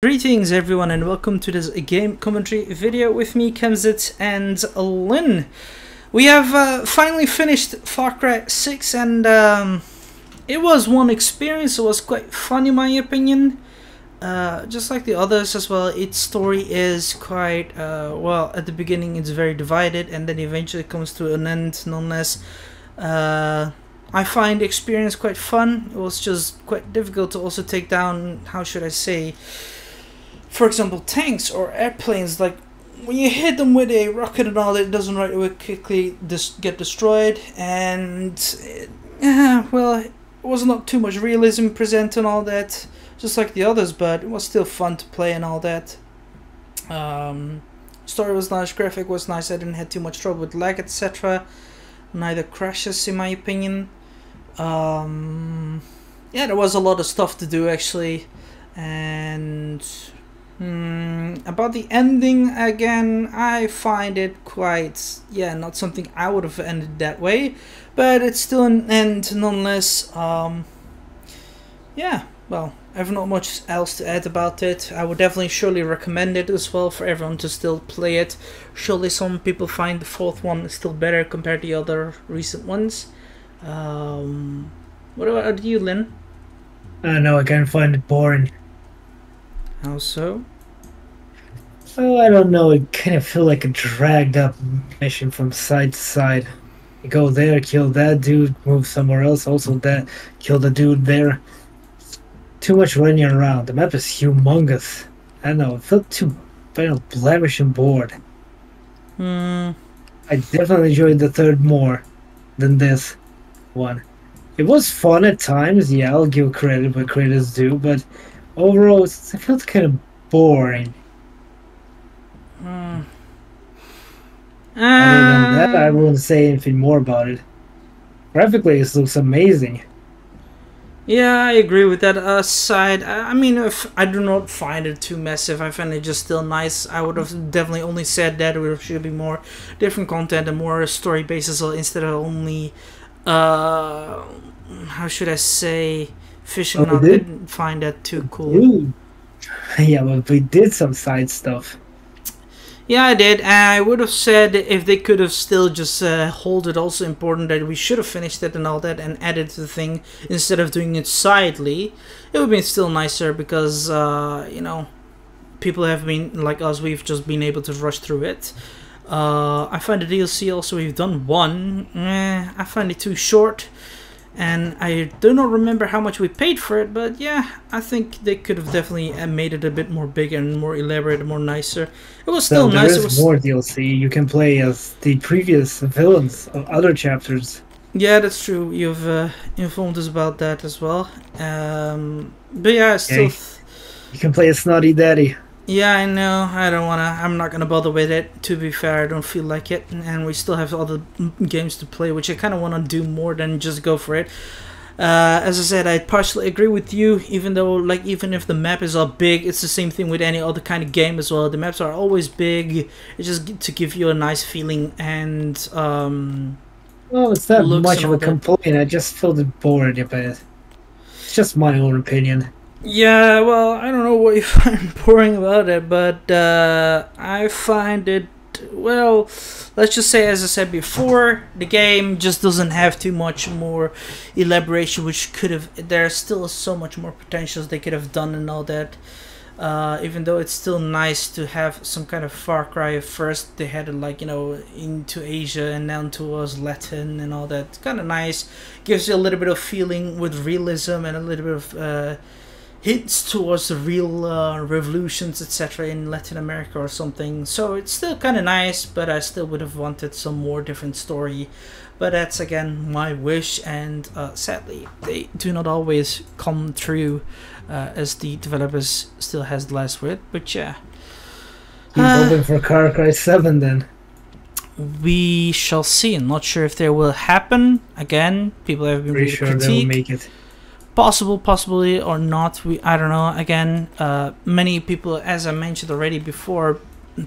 Greetings everyone and welcome to this game commentary video with me, Kemzit and Lynn. We have finally finished Far Cry 6 and it was one experience. It was quite fun in my opinion. Just like the others as well, its story is quite, well, at the beginning it's very divided and then eventually comes to an end nonetheless. I find the experience quite fun. It was just quite difficult to also take down, how should I say, for example, tanks or airplanes. Like when you hit them with a rocket and all, it doesn't right away quickly get destroyed, and well, it was not too much realism present and all that, just like the others, but it was still fun to play and all that. Story was nice, graphic was nice. I didn't have too much trouble with lag, etc. Neither crashes in my opinion. Yeah, there was a lot of stuff to do actually, and about the ending, again, I find it quite, yeah, not something I would have ended that way, but it's still an end nonetheless. Yeah, well, I have not much else to add about it. I would definitely surely recommend it as well for everyone to still play it. Surely some people find the fourth one still better compared to the other recent ones. What about you, Lynn? I don't know, I kind of find it boring. How so? Oh, I don't know, it kind of feel like a dragged up mission from side to side. You go there, kill that dude, move somewhere else, also that, kill the dude there. Too much running around. The map is humongous. I don't know, it felt too, blemish and bored. I definitely enjoyed the third more than this one. It was fun at times, yeah, I'll give credit where credit's due, but overall, it felt kind of boring. Other than that, I wouldn't say anything more about it. Graphically, it looks amazing. Yeah, I agree with that side. I mean, if I do not find it too massive, I find it just still nice. I would have definitely only said that there should be more different content and more story bases instead of only, how should I say, fishing out. I didn't find that too cool. Dude. Yeah, but we did some side stuff. Yeah, I did. I would have said if they could have still just hold it also important that we should have finished it and all that and added the thing instead of doing it sidely. It would have been still nicer because, you know, people have been, like us, we've just been able to rush through it. I find the DLC also, we've done one. I find it too short. And I do not remember how much we paid for it, but yeah, I think they could have definitely made it a bit more big and more elaborate and more nicer. It was still nice. There is more DLC. You can play as the previous villains of other chapters. Yeah, that's true. You've informed us about that as well. But yeah, still. You can play as Snotty Daddy. Yeah, I know. I don't wanna. I'm not gonna bother with it. To be fair, I don't feel like it, and we still have other games to play, which I kind of want to do more than just go for it. As I said, I partially agree with you. Even though, like, even if the map is all big, it's the same thing with any other kind of game as well. The maps are always big. It's just to give you a nice feeling and well, it's not much of a complaint. I just felt bored a bit. It's just my own opinion. Yeah, well, I don't know what you find boring about it, but I find it, well, let's just say, as I said before, the game just doesn't have too much more elaboration, which could have, there's still so much more potentials they could have done and all that. Even though it's still nice to have some kind of Far Cry. First they had it, like, you know, into Asia and down towards Latin and all that. It's kind of nice, gives you a little bit of feeling with realism and a little bit of hints towards the real revolutions, etc. in Latin America or something. So it's still kind of nice, but I still would have wanted some more different story. But that's again my wish, and sadly they do not always come true, as the developers still has the last word. But yeah, keep hoping for Far Cry 7 then. We shall see. I'm not sure if there will happen. Again, people have been pretty sure they will make it. Possibly or not, I don't know. Again, many people, as I mentioned already before,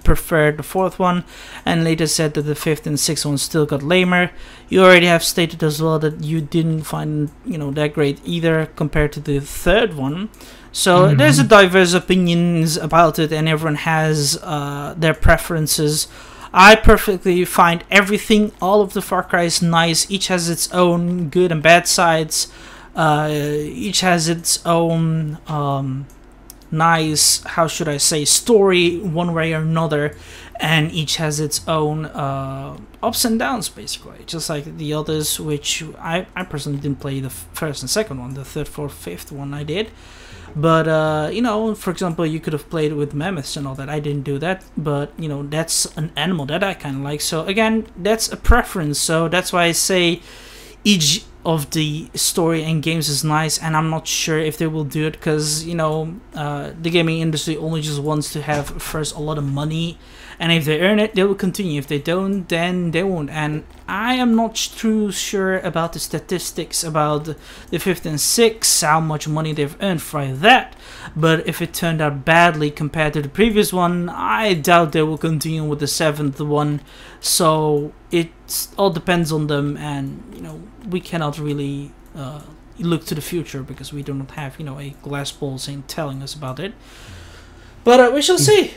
preferred the fourth one, and later said that the fifth and sixth one still got lamer. You already have stated as well that you didn't find, you know, that great either compared to the third one. So there's a diverse opinions about it, and everyone has their preferences. I perfectly find everything, all of the Far Cry is nice. Each has its own good and bad sides. Each has its own nice, how should I say, story one way or another, and each has its own ups and downs, basically, just like the others, which I personally didn't play the first and second one. The third, fourth, fifth one I did. But, you know, for example, you could have played with mammoths and all that. I didn't do that, but, you know, that's an animal that I kind of like. So, again, that's a preference. So that's why I say each of the story and games is nice, and I'm not sure if they will do it, because, you know, the gaming industry only just wants to have first a lot of money, and if they earn it, they will continue. If they don't, then they won't. And I am not too sure about the statistics about the fifth and sixth, how much money they've earned for that. But if it turned out badly compared to the previous one, I doubt they will continue with the seventh one. So it all depends on them, and, you know, we cannot really look to the future, because we do not have, you know, a glass ball saying telling us about it. But we shall see.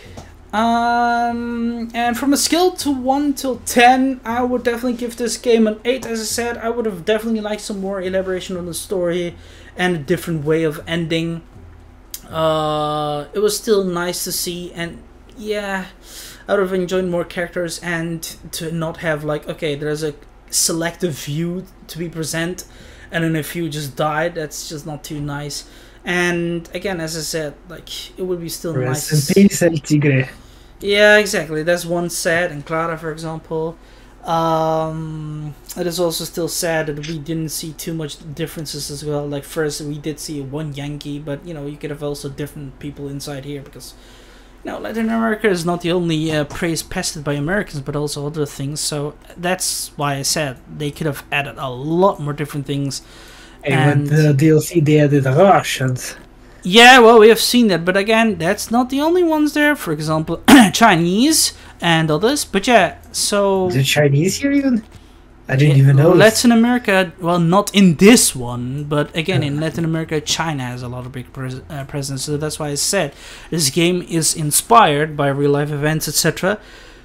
And from a scale to 1 till 10, I would definitely give this game an 8. As I said, I would have definitely liked some more elaboration on the story and a different way of ending. It was still nice to see, and yeah, I would have enjoyed more characters, and to not have, like, okay, there's a selective view to be present, and then if you just died, that's just not too nice. And again, as I said, like, it would be still nice. Rest in peace, El Tigre. Yeah, exactly. That's one sad, and Clara, for example. It is also still sad that we didn't see too much differences as well. Like, first we did see one Yankee, but, you know, you could have also different people inside here, because, you know, Latin America is not the only praise pested by Americans, but also other things. So that's why I said they could have added a lot more different things. And with the DLC, they added Russians. Yeah, well, we have seen that, but again, that's not the only ones there. For example, Chinese and others. But yeah, so the Chinese here even? I didn't even know. Latin America, well, not in this one, but again, in Latin America, China has a lot of big presence. So that's why I said this game is inspired by real life events, etc.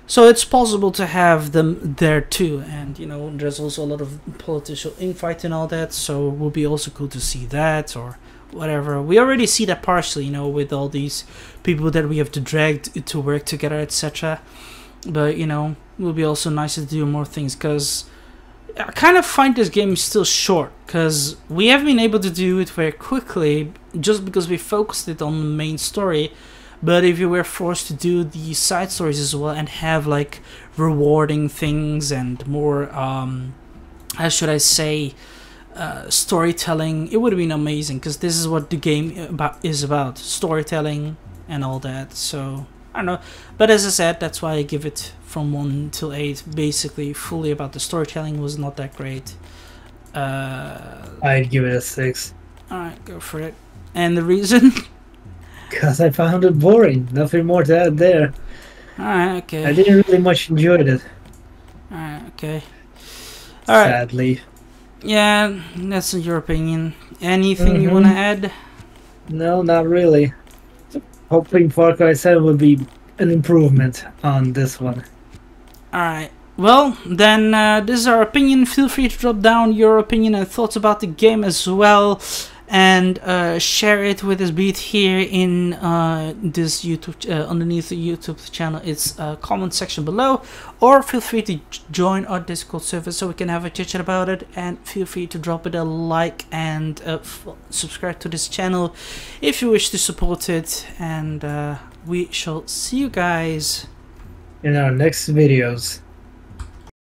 So it's possible to have them there too. And, you know, there's also a lot of political infight and all that. So it will be also cool to see that, or whatever. We already see that partially, you know, with all these people that we have to drag to work together, etc. But, you know, it will be also nice to do more things, because I kind of find this game still short, because we have been able to do it very quickly just because we focused it on the main story. But if you were forced to do the side stories as well and have, like, rewarding things and more, how should I say, storytelling, it would have been amazing, because this is what the game is about, storytelling and all that. So I don't know, but as I said, that's why I give it from 1 till 8. Basically, fully about the storytelling was not that great. I'd give it a 6. Alright, go for it. And the reason? Because I found it boring. Nothing more to add there. Alright, okay. I didn't really much enjoy it. Alright, okay. Alright. Sadly. Yeah, that's your opinion. Anything you want to add? No, not really. Hoping Far Cry 7 would be an improvement on this one. Alright. Well, then this is our opinion. Feel free to drop down your opinion and thoughts about the game as well. And share it with us, be it here in this YouTube, underneath the YouTube channel. It's a comment section below, or feel free to join our Discord server so we can have a chit chat about it. And feel free to drop it a like and subscribe to this channel if you wish to support it. And we shall see you guys in our next videos.